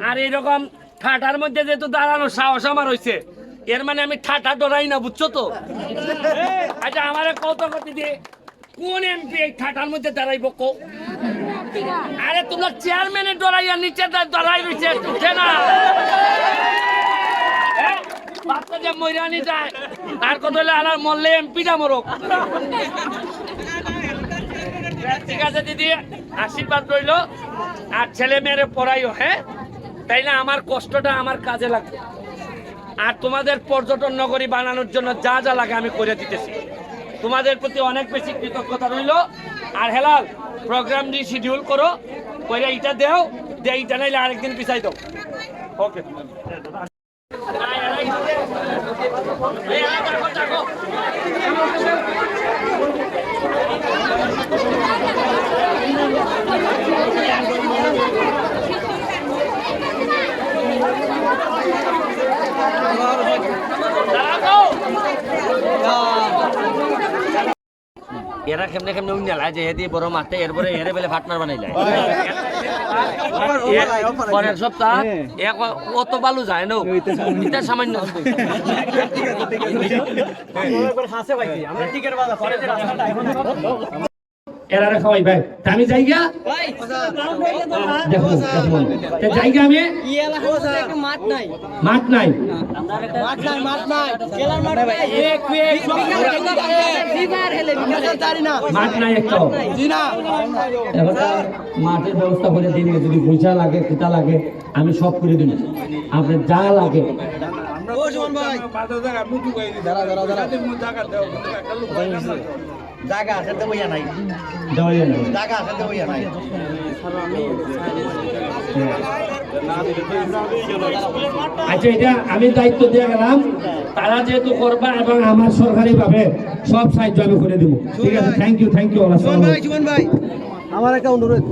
আর এইরকম ঠাটার মধ্যে যেহেতু দাঁড়ানোর সাহস আমার হয়েছে, এর মানে আমি ঠাটা ডরাই না, বুঝছো তো? আচ্ছা আমার কত কথা দিয়ে কোন এমপি এই ঠাটার মধ্যে দাঁড়াইব কো? আরে তোমরা চেয়ারম্যানে ডরাইয়া নিচে দাঁড়াই রয়েছে, উঠে না। বাচ্চা যে মইরানি যায় তার কথা হলে আর মরলে এমপিটা মরক। ঠিক আছে দিদি, আশীর্বাদ রইল। আর ছেলে মেয়েরে পড়াইও, হ্যাঁ? তাইলে আমার কষ্টটা আমার কাজে লাগবে। আর তোমাদের পর্যটন নগরী বানানোর জন্য যা যা লাগে আমি করে দিতেছি। তোমাদের প্রতি অনেক বেশি কৃতজ্ঞতা রইল। আর হেলাল প্রোগ্রাম দিয়ে শিডিউল করো, করে এইটা দেও, যে এইটা নাইলে আরেকদিন পিছাই দাও। ওকে। এরা কেমনে কেমনে উন্নালা যে এদি বড় মাঠে এরপরে এরে বেলে ফাটনার বানাইলা পরের সপ্তাহ অত বালু যায় না, এটা সামান্য। এরা খাওয়াই ভাই, আমি জায়গা দেখো জায়গা আমি মাঠ নাই মাঠ নাই একটা মাঠের ব্যবস্থা করে দিন। যদি পয়সা লাগে কিতা লাগে আমি সব করে দিন, আপনার যা লাগে। জায়গা আছে তো বইয়া নাই, জায়গা আছে তো বইয়া নাই। আচ্ছা এটা আমি দায়িত্ব দিয়ে গেলাম, তারা যেহেতু করবা এবং আমার সরকারি ভাবে সব সাহায্য আমি করে দিব। ঠিক আছে, thank you thank you. Suman ভাই আমার একটা অনুরোধ,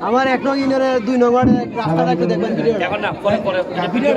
আমার 1 নং ইউনিয়নের 2 নম্বর রাস্তাটা একটু দেখবেন ভিডিও।